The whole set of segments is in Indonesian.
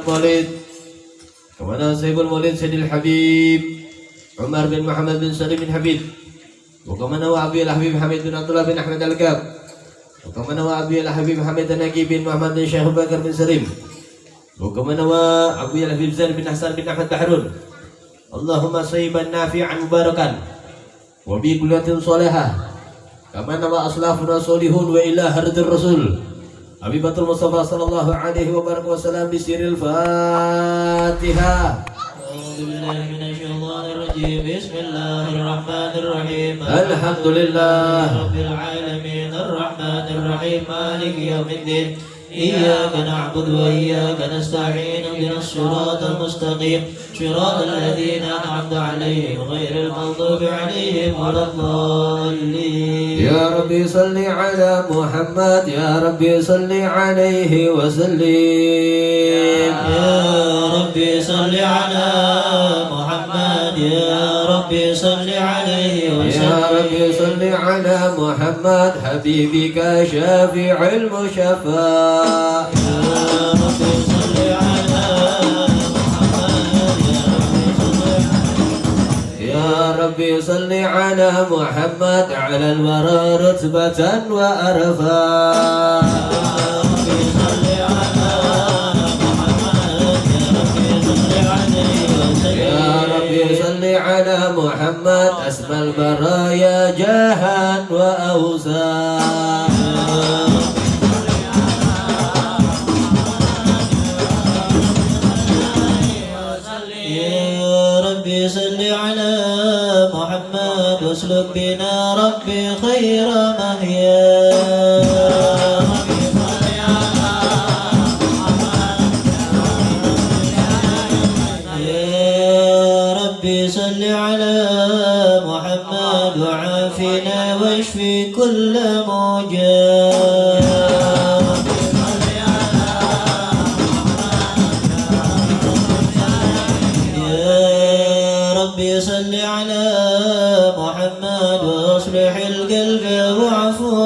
المولد كما صاحب المولد سيد الحبيب عمر بن محمد بن سليم بن حبيب وكما نوى أبي الحبيب حميد بن عبد الله بن أحمد الكاب وكما نوى أبي الحبيب حميد النجيب بن محمد بن شيخ بكر بن سليم وكما نوى أبي الحبيب زين بن حسن بن أحمد بحرون اللهم صيبا نافعا مباركا وبكلية صالحة كما نوى أسلافنا صالحون وإلى هرد الرسول أبي بكر المصطفى صلى الله عليه وبارك وسلم بسر الفاتحة. أعوذ بالله من الشيطان الرجيم. بسم الله الرحمن الرحيم. الحمد لله رب العالمين الرحمن الرحيم مالك يوم الدين إياك نعبد وإياك نستعين اهدنا الصراط المستقيم صراط الذين أنعمت عليهم غير المغضوب عليهم ولا الضالين. يا ربي صل على محمد يا ربي صل عليه وسلم. يا ربي صل على محمد يا ربي صل عليه وسلم. يا ربي صل على محمد حبيبك شافع المشفى. يا ربي صل على محمد يا ربي صل على محمد على الورى رتبة وأرفا. يا ربي صل على محمد أسمى البرايا جاها وأوسا. صل على محمد واسلك بنا ربي خير مهيا. يا ربي صل على محمد وعافنا واشفي كل موجع. صل على محمد واصلح القلب وعفو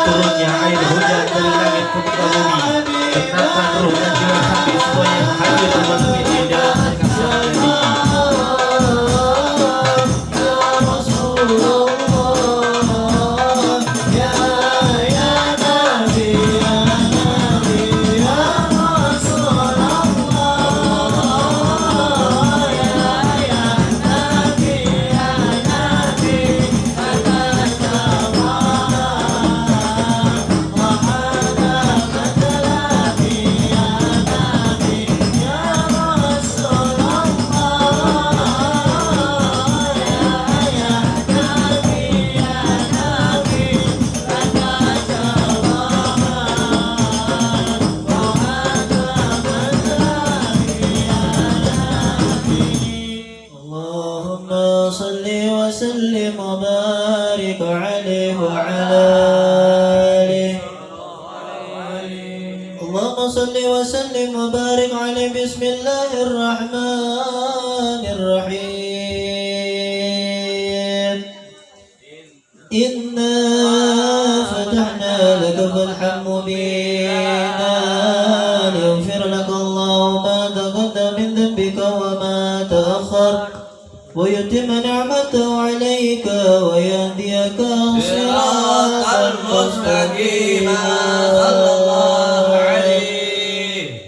turunnya air hujan dari langit ke muka bumi. Tenangkan ruh dan jiwa kami semua yang hadir malam ini dalam kekasih ini. بسم الله الرحمن الرحيم إنا فتحنا لك فتحا مبينا ليغفر لك الله ما تقدم من ذنبك وما تأخر ويتم نعمته عليك ويهديك صراطا مستقيما صلى الله عليه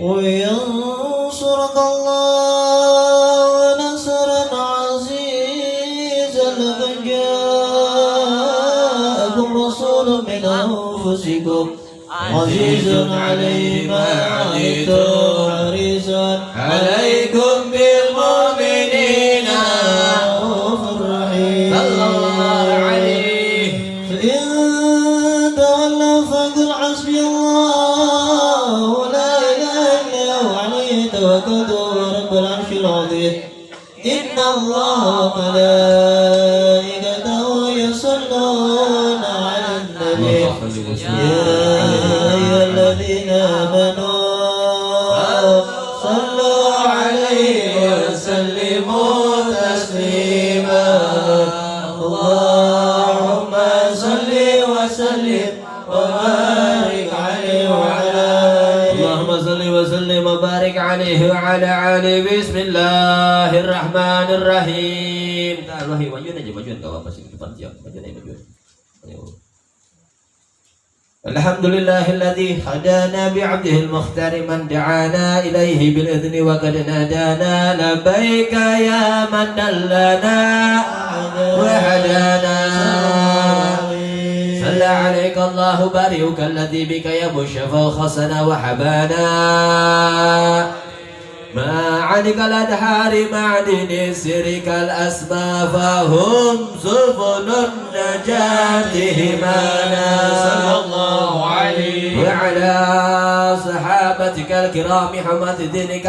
وينصرك الله نصرا عزيزا لقد جاءكم رسول من أنفسكم عزيز عليه ما عنتم حريص عليكم بالمؤمنين رؤوف رحيم صلى الله عليه فإن تولوا فقل حسبي الله لا إله إلا هو عليه توكلت وهو رب العرش العظيم إن الله وملائكته يصلون على النبي يا أيها الذين آمنوا صلوا عليه وسلموا تسليما اللهم صل وسلم وبارك عليه وعلى آله اللهم صل وسلم وبارك عليه وعلى آله بسم الله الرحمن الرحيم. Wahai majuan aja majuan enggak apa-apa sih depan tiap majuan aja majuan. Ayo. Alhamdulillahilladzi hadana bi'abdihi al-mukhtar man da'ana ilaihi bil idzni wa qad nadana labbaika ya man dallana wa hadana salla alayka Allahu bari'uka alladzi bika yabshafa khasana wa habana ما عنك الأدحار معدن سرك الأسماء فهم سفن النجاة همانا صلى الله عليه وعلى صحابتك الكرام حماة دينك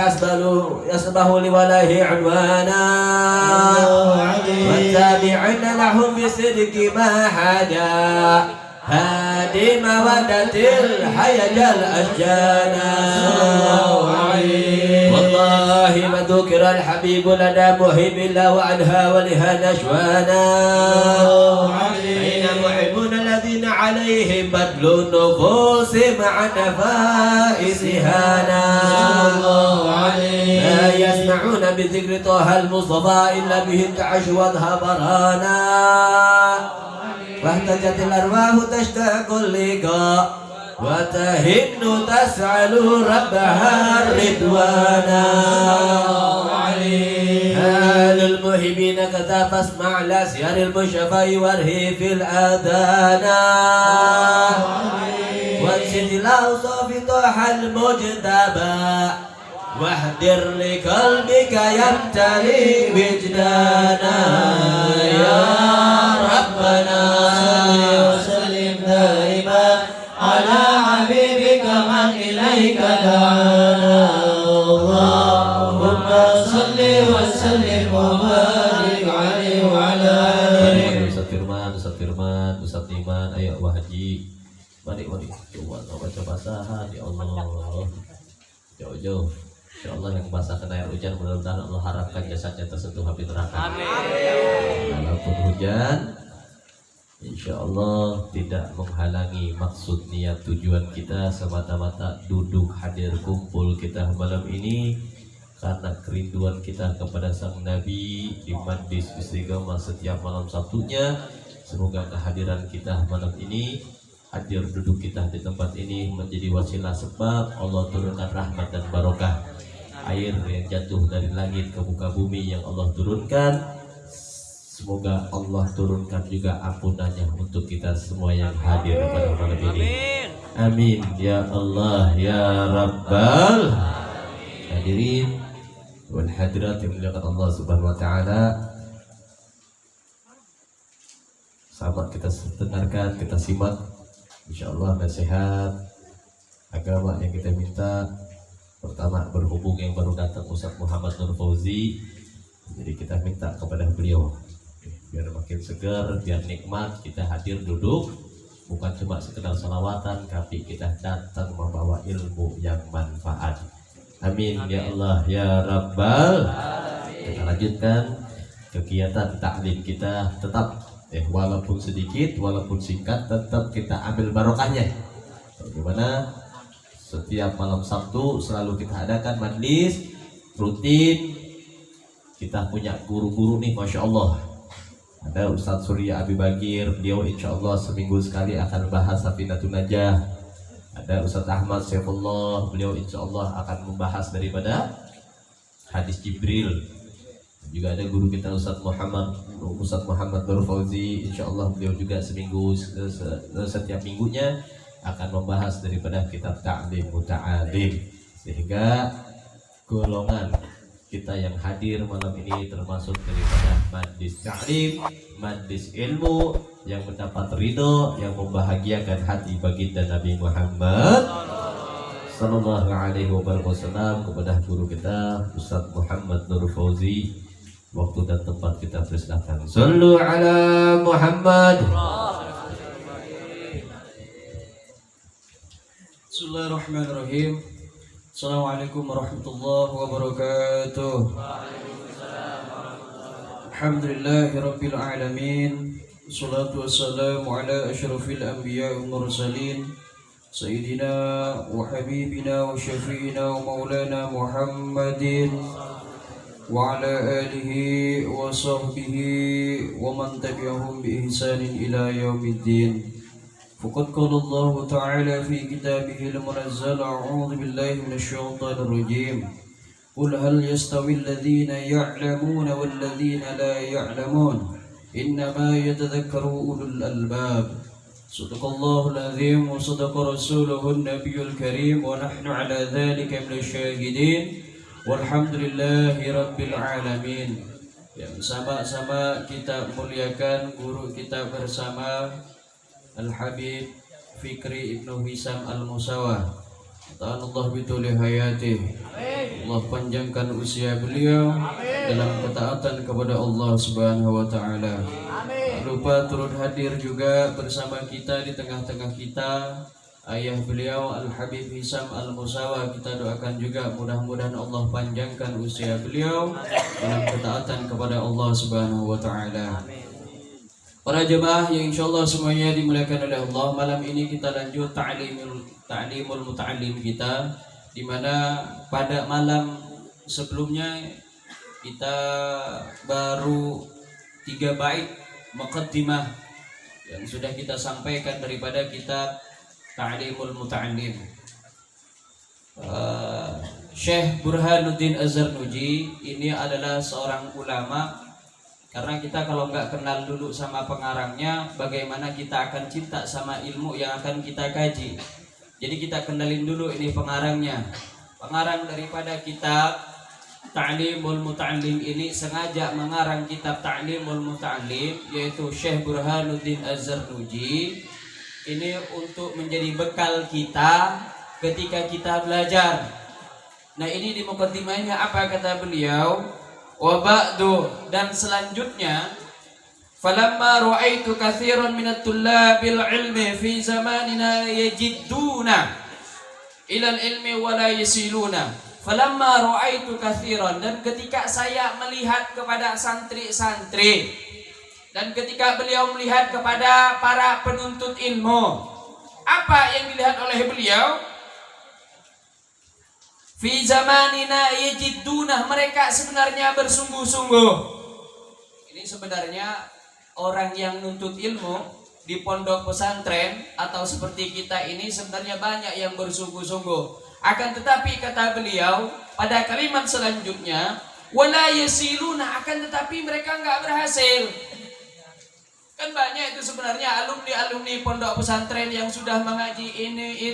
يسبه لوله عنوانا والتابعين لهم بصدق ما حدا هادي مودة الحياة الأشجانا والله ما ذكر الحبيب لنا محب الله وعنها ولها نشوانا أين محبون الذين عليهم بدل النفوس مع نفائس هانا لا يسمعون بذكر طه المصطفى إلا به انتعش واذهب برانا واحتجت الأرواح تشتاق اللقاء وتهن تسأل ربها الرضوانا هال المهبين كذا فاسمع لأسيار المشفى وارهي في الآذانا وانشد الأوصاف طه المجتبى واحضر لقلبك يمتلي وجدانا يا ربنا وسلم دائما على حبيبك من إليك دعانا اللهم صل وسلم وبارك عليه وعلى آله. Ustaz Firman, Ustaz Iman, ayo Wah Haji, mari coba baca basahan ya Allah, jauh-jauh. Ya Allah yang basah kena air hujan, mudah-mudahan Allah harapkan jasadnya tersentuh api neraka. Amin. Walaupun hujan, Insya Allah tidak menghalangi maksud niat tujuan kita semata-mata duduk hadir kumpul kita malam ini karena kerinduan kita kepada sang Nabi di Majlis Istiqamah setiap malam Sabtunya. Semoga kehadiran kita malam ini, hadir duduk kita di tempat ini menjadi wasilah sebab Allah turunkan rahmat dan barokah. Air yang jatuh dari langit ke muka bumi yang Allah turunkan, semoga Allah turunkan juga ampunannya untuk kita semua yang hadir pada malam ini. Amin ya Allah ya Rabbal hadirin wal hadirat yang dimuliakan Allah Subhanahu wa taala. Sahabat, kita dengarkan, kita simak insyaallah nasihat agama yang kita minta. Pertama, berhubung yang baru datang Ustaz Muhammad Nur Fauzi, jadi kita minta kepada beliau biar makin segar, biar nikmat kita hadir duduk, bukan cuma sekedar salawatan, tapi kita datang membawa ilmu yang manfaat. Amin ya Allah ya Rabbal. Kita lanjutkan kegiatan taklim kita, tetap walaupun sedikit, walaupun singkat, tetap kita ambil barokahnya. Bagaimana? Setiap malam Sabtu selalu kita adakan majlis rutin. Kita punya guru-guru nih, Masya Allah. Ada Ustadz Surya Abi Bagir, beliau insya Allah seminggu sekali akan bahas Safinatun Najah. Ada Ustadz Ahmad Saifullah, beliau insya Allah akan membahas daripada hadis Jibril. Juga ada guru kita Ustadz Muhammad Nur Fauzi, insya Allah beliau juga seminggu, setiap minggunya akan membahas daripada kitab Ta'lim Muta'alim, sehingga golongan kita yang hadir malam ini termasuk daripada majlis ta'lim, majlis ilmu yang mendapat ridho, yang membahagiakan hati baginda Nabi Muhammad sallallahu alaihi wasallam. Kepada guru kita Ustaz Muhammad Nur Fauzi, waktu dan tempat kita persilakan. Sallu ala Muhammad. Bismillahirrahmanirrahim. Assalamualaikum warahmatullahi wabarakatuh. Alhamdulillahirabbil alamin. Wassalatu wassalamu ala asyrafil anbiya'i wal mursalin sayyidina wa habibina wa syafi'ina wa maulana Muhammadin wa ala alihi wa sahbihi wa man tabi'ahum bi ihsanin ila yaumiddin. فقد قال الله تعالى في كتابه المنزل: أعوذ بالله من الشيطان الرجيم قل هل يستوي الذين يعلمون والذين لا يعلمون إنما يتذكر أولو الألباب. صدق الله العظيم وصدق رسوله النبي الكريم ونحن على ذلك من الشاهدين والحمد لله رب العالمين. Yang sama-sama kita muliakan guru kita bersama Al-Habib Fikri Ibnu Hisam Al-Musawah. Allah bituli hayati. Allah panjangkan usia beliau dalam ketaatan kepada Allah Subhanahu wa taala. Lupa turut hadir juga bersama kita di tengah-tengah kita ayah beliau Al-Habib Hisam Al-Musawah. Kita doakan juga mudah-mudahan Allah panjangkan usia beliau dalam ketaatan kepada Allah Subhanahu wa taala. Para jemaah yang insyaallah semuanya dimuliakan oleh Allah, malam ini kita lanjut ta'limul muta'allim kita, di mana pada malam sebelumnya kita baru 3 bait muqaddimah yang sudah kita sampaikan daripada kitab Ta'limul Muta'allim. Syekh Burhanuddin Az-Zarnuji ini adalah seorang ulama. Karena kita kalau nggak kenal dulu sama pengarangnya, bagaimana kita akan cinta sama ilmu yang akan kita kaji. Jadi kita kenalin dulu ini pengarangnya. Pengarang daripada kitab Ta'limul Muta'allim ini sengaja mengarang kitab Ta'limul Muta'allim, yaitu Syekh Burhanuddin Az-Zarnuji. Ini untuk menjadi bekal kita ketika kita belajar. Nah, ini di mukaddimahnya apa kata beliau? Wa ba'du, dan selanjutnya, falamma ra'aitu katsiran minat tullabil ilmi fi zamanina yajidduna ilal ilmi wa la yasiluna. Falamma ra'aitu katsiran, dan ketika saya melihat kepada santri-santri Dan ketika beliau melihat kepada para penuntut ilmu, apa yang dilihat oleh beliau? Fi zamanina yajidduna, mereka sebenarnya bersungguh-sungguh. Ini sebenarnya orang yang nuntut ilmu di pondok pesantren atau seperti kita ini sebenarnya banyak yang bersungguh-sungguh. Akan tetapi kata beliau pada kalimat selanjutnya, wala yasiluna, akan tetapi mereka enggak berhasil. Kan banyak itu sebenarnya alumni-alumni pondok pesantren yang sudah mengaji ini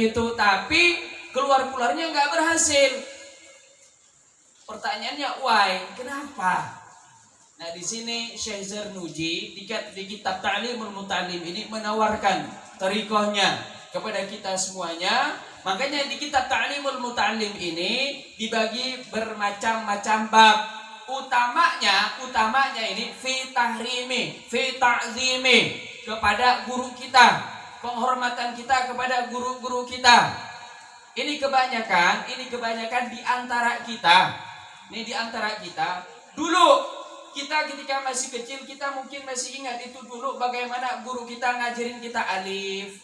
itu, tapi keluarnya nggak berhasil. Pertanyaannya why? Kenapa? Nah di sini Syekh Zarnuji di kitab Ta'limul Muta'allim ini menawarkan thariqahnya kepada kita semuanya. Makanya di kitab Ta'limul Muta'allim ini dibagi bermacam-macam bab. Utamanya ini fi tahrimi, fi ta'zimi, kepada guru kita, penghormatan kita kepada guru-guru kita. Ini kebanyakan di antara kita. Ini di antara kita. Dulu kita ketika masih kecil, kita mungkin masih ingat itu dulu bagaimana guru kita ngajarin kita alif,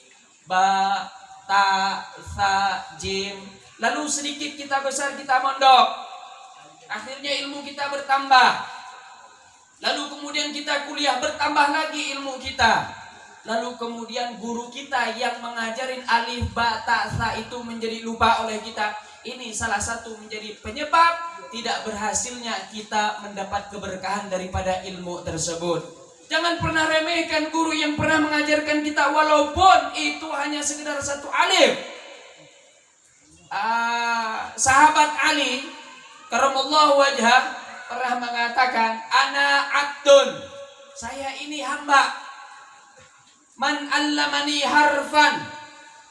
ba, ta, sa, jim. Lalu sedikit kita besar, kita mondok. Akhirnya ilmu kita bertambah. Lalu kemudian kita kuliah, bertambah lagi ilmu kita. Lalu kemudian guru kita yang mengajarin alif, ba, ta, sa itu menjadi lupa oleh kita. Ini salah satu menjadi penyebab tidak berhasilnya kita mendapat keberkahan daripada ilmu tersebut. Jangan pernah remehkan guru yang pernah mengajarkan kita walaupun itu hanya sekedar satu alif. Sahabat Ali karamallahu wajhah pernah mengatakan, ana abdun, saya ini hamba, man allamani harfan,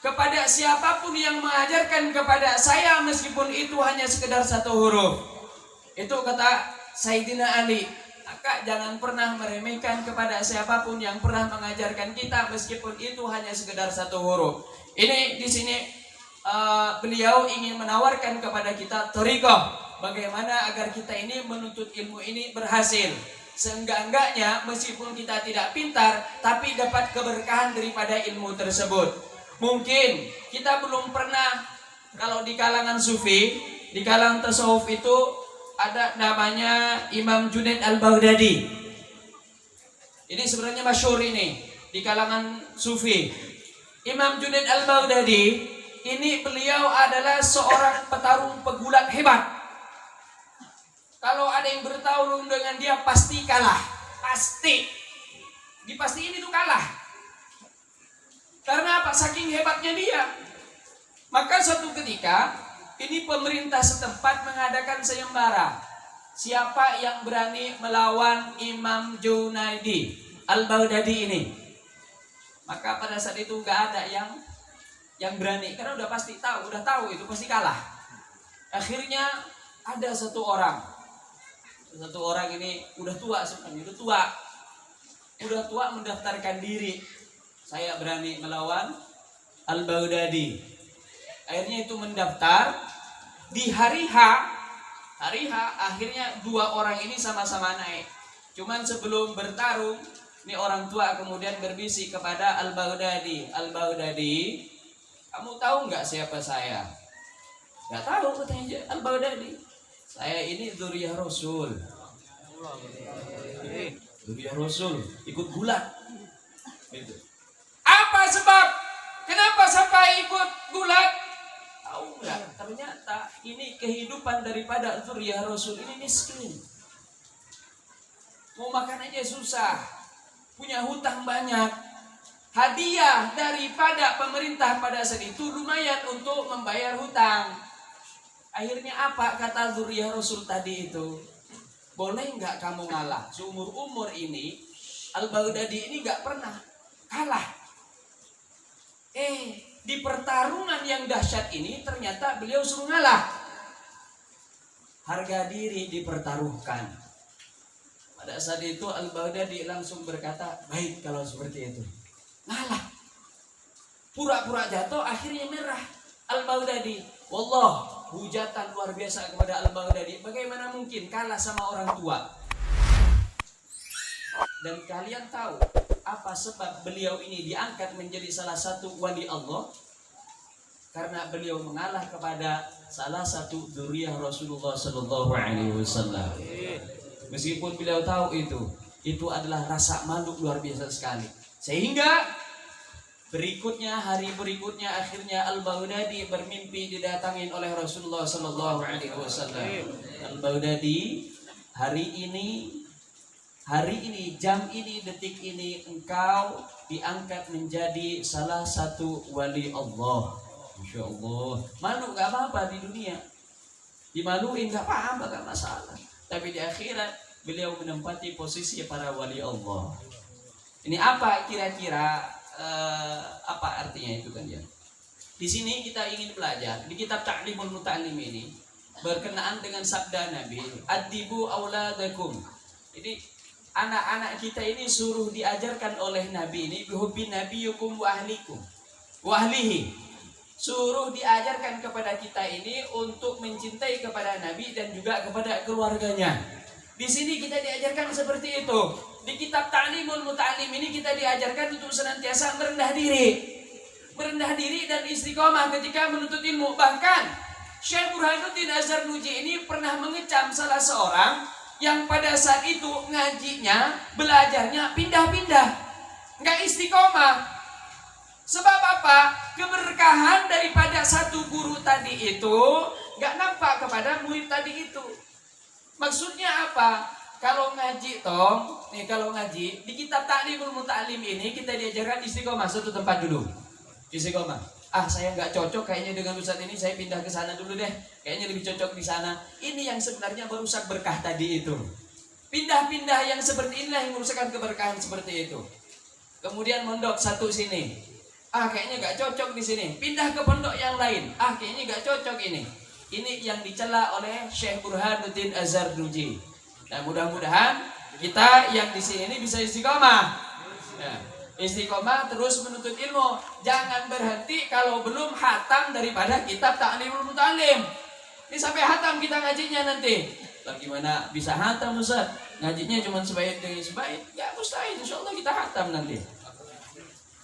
kepada siapapun yang mengajarkan kepada saya meskipun itu hanya sekedar satu huruf. Itu kata Sayyidina Ali. Maka jangan pernah meremehkan kepada siapapun yang pernah mengajarkan kita meskipun itu hanya sekedar satu huruf. Ini di sini beliau ingin menawarkan kepada kita thariqah, bagaimana agar kita ini menuntut ilmu ini berhasil. Seenggak-enggaknya meskipun kita tidak pintar, tapi dapat keberkahan daripada ilmu tersebut. Mungkin kita belum pernah, kalau di kalangan sufi, di kalangan tasawuf itu ada namanya Imam Junaid Al-Baghdadi. Ini sebenarnya masyhur ini di kalangan sufi. Imam Junaid Al-Baghdadi ini beliau adalah seorang petarung pegulat hebat. Kalau ada yang bertarung dengan dia pasti kalah. Pasti. Dipastiin itu kalah. Karena apa? Saking hebatnya dia. Maka suatu ketika ini pemerintah setempat mengadakan sayembara. Siapa yang berani melawan Imam Junaidi Al-Baghdadi ini? Maka pada saat itu gak ada yang berani. Karena udah pasti tahu, udah tahu itu pasti kalah. Akhirnya ada satu orang ini udah tua sebenarnya, udah tua mendaftarkan diri, saya berani melawan Al-Baghdadi. Akhirnya itu mendaftar. Di hari H akhirnya dua orang ini sama-sama naik. Cuman sebelum bertarung, ini orang tua kemudian berbisik kepada Al-Baghdadi, kamu tahu nggak siapa saya? Nggak tahu, katanya Al-Baghdadi. Saya ini dzurriyyah Rasul. Dzurriyyah Rasul, ikut gulat. Gitu. Apa sebab? Kenapa sampai ikut gulat? Tahu nggak? Ternyata ini kehidupan daripada dzurriyyah Rasul ini miskin. Mau makan aja susah. Punya hutang banyak. Hadiah daripada pemerintah pada saat itu lumayan untuk membayar hutang. Akhirnya apa kata dzurriyyah Rasul tadi itu? Boleh nggak kamu ngalah? Seumur-umur ini Al-Baghdadi ini nggak pernah kalah. Di pertarungan yang dahsyat ini ternyata beliau suruh ngalah. Harga diri dipertaruhkan. Pada saat itu Al-Baghdadi langsung berkata, baik kalau seperti itu. Ngalah. Pura-pura jatuh, akhirnya merah Al-Baghdadi. Wallah, hujatan luar biasa kepada Al-Baghdadi. Bagaimana mungkin kalah sama orang tua? Dan kalian tahu apa sebab beliau ini diangkat menjadi salah satu wali Allah? Karena beliau mengalah kepada salah satu dzurriyyah Rasulullah sallallahu alaihi wasallam. Meskipun beliau tahu itu adalah rasa malu luar biasa sekali. Sehingga hari berikutnya akhirnya Al-Baghdadi bermimpi didatangin oleh Rasulullah sallallahu alaihi wasallam. Al-Baghdadi, hari ini, jam ini, detik ini engkau diangkat menjadi salah satu wali Allah. Masya Allah. Malu gak apa-apa di dunia, dimaluin gak apa-apa, gak masalah. Tapi di akhirat beliau menempati posisi para wali Allah. Ini apa kira-kira apa artinya itu kan ya? Di sini kita ingin belajar di kitab Ta'limul Muta'allim ini berkenaan dengan sabda Nabi, "Adibu auladakum." Jadi anak-anak kita ini suruh diajarkan oleh Nabi ini bihubbi nabiyukum wa ahlikum wa ahlihi. Suruh diajarkan kepada kita ini untuk mencintai kepada Nabi dan juga kepada keluarganya. Di sini kita diajarkan seperti itu. Di kitab Ta'limul Muta'allim ini kita diajarkan untuk senantiasa merendah diri dan istiqomah ketika menuntut ilmu. Bahkan Syekh Burhanuddin Az-Zarnuji ini pernah mengecam salah seorang yang pada saat itu ngajinya, belajarnya pindah-pindah, nggak istiqomah. Sebab apa? Keberkahan daripada satu guru tadi itu nggak nampak kepada murid tadi itu. Maksudnya apa? Kalau ngaji kalau ngaji di kitab Ta'limul Muta'allim ini kita diajarkan istiqomah. Satu tempat dulu, istiqomah. Saya nggak cocok kayaknya dengan ustadz ini, saya pindah ke sana dulu deh. Kayaknya lebih cocok di sana. Ini yang sebenarnya merusak berkah tadi itu. Pindah-pindah yang seperti inilah yang merusakkan keberkahan seperti itu. Kemudian mondok satu sini. Kayaknya nggak cocok di sini. Pindah ke pondok yang lain. Kayaknya nggak cocok ini. Ini yang dicela oleh Syekh Burhanuddin Az-Zarnuji. Nah, mudah-mudahan kita yang di sini ini bisa istiqomah. Ya, istiqomah terus menuntut ilmu. Jangan berhenti kalau belum hatam daripada kitab Ta'limul Muta'allim. Ini sampai hatam kita ngajinya nanti. Bagaimana bisa hatam Ustaz? Ngajinya cuma sebaik dengan sebaik. Ya mustahil, insyaallah kita hatam nanti.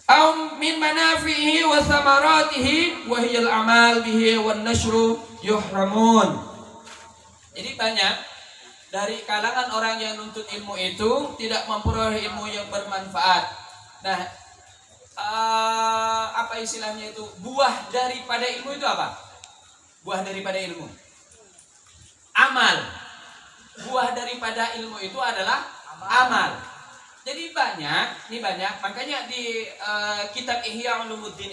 Aum min manafihi wa thamaratihi wa hiyal amal bihi wan nashru yuhramun. Jadi banyak dari kalangan orang yang nuntut ilmu itu tidak memperoleh ilmu yang bermanfaat. Nah, apa istilahnya itu? Buah daripada ilmu itu apa? Buah daripada ilmu. Amal. Buah daripada ilmu itu adalah amal. Jadi banyak, makanya di kitab Ihya Ulumuddin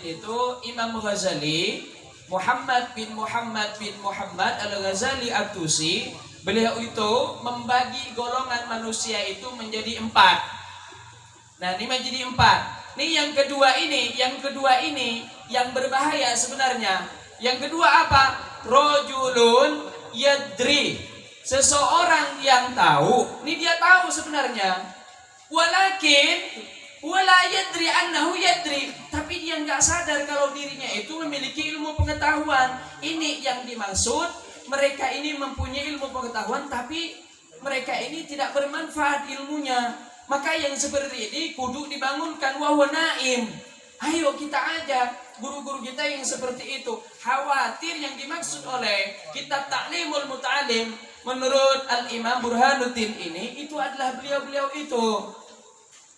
itu Imam Ghazali Muhammad bin Muhammad Al-Ghazali At-Tusi, beliau itu membagi golongan manusia itu menjadi 4. Nah, ini menjadi 4. Ini yang kedua ini yang berbahaya sebenarnya. Yang kedua apa? Rajulun yadri. Seseorang yang tahu, ini dia tahu sebenarnya. Walakin wala yadri annahu yadri, tapi dia nggak sadar kalau dirinya itu memiliki ilmu pengetahuan. Ini yang dimaksud, mereka ini mempunyai ilmu pengetahuan tapi mereka ini tidak bermanfaat ilmunya. Maka yang seperti ini kudu dibangunkan wa huwa naim. Ayo kita ajak guru-guru kita yang seperti itu. Khawatir yang dimaksud oleh kitab Ta'limul Muta'allim menurut Al-Imam Burhanuddin ini itu adalah beliau-beliau itu.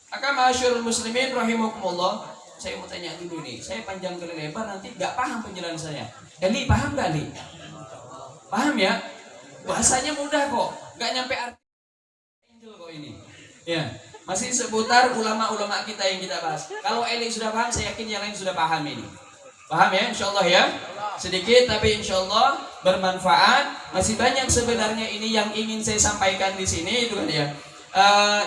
Maka masyarul muslimin rahimakumullah, saya mau tanya dulu nih, saya panjang kali lebar nanti nggak paham penjelasan saya. Li, paham nggak Li? Paham ya? Bahasanya mudah kok, nggak nyampe arti angel kok ini. Ya, masih seputar ulama-ulama kita yang kita bahas. Kalau Eli sudah paham, saya yakin yang lain sudah paham ini. Paham ya, insyaallah ya. Sedikit tapi insyaallah bermanfaat. Masih banyak sebenarnya ini yang ingin saya sampaikan di sini itu kan ya.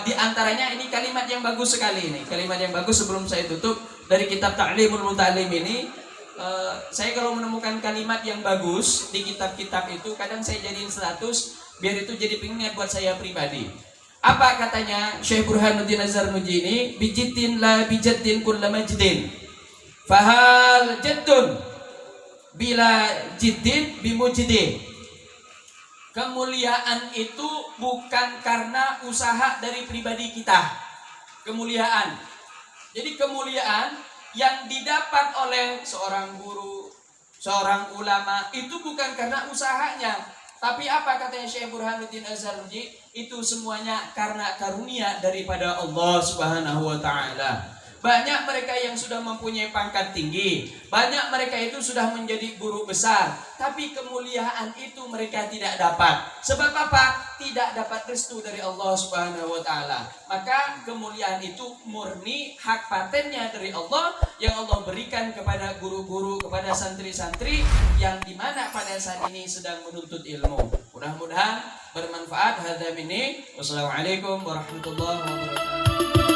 Di antaranya ini kalimat yang bagus sekali ini. Kalimat yang bagus sebelum saya tutup dari kitab Ta'limul Muta'allim ini. Saya kalau menemukan kalimat yang bagus di kitab-kitab itu kadang saya jadiin status biar itu jadi pengingat buat saya pribadi. Apa katanya Syekh Burhanuddin Az-Zarnuji ini? Bijitin la bijatin kulla majdin. Fahal jaddun bila jiddin bimujdin. kemuliaan itu bukan karena usaha dari pribadi kita. Kemuliaan. Jadi kemuliaan yang didapat oleh seorang guru, seorang ulama itu bukan karena usahanya. Tapi apa katanya Syekh Burhanuddin Az-Zarnuji? Itu semuanya karena karunia daripada Allah Subhanahu wa taala. Banyak mereka yang sudah mempunyai pangkat tinggi, banyak mereka itu sudah menjadi guru besar, tapi kemuliaan itu mereka tidak dapat. Sebab apa? Tidak dapat restu dari Allah Subhanahu wa taala. Maka kemuliaan itu murni hak patennya dari Allah yang Allah berikan kepada guru-guru, kepada santri-santri yang dimana pada saat ini sedang menuntut ilmu. Mudah-mudahan bermanfaat. Hadza minni. Wassalamualaikum warahmatullahi wabarakatuh.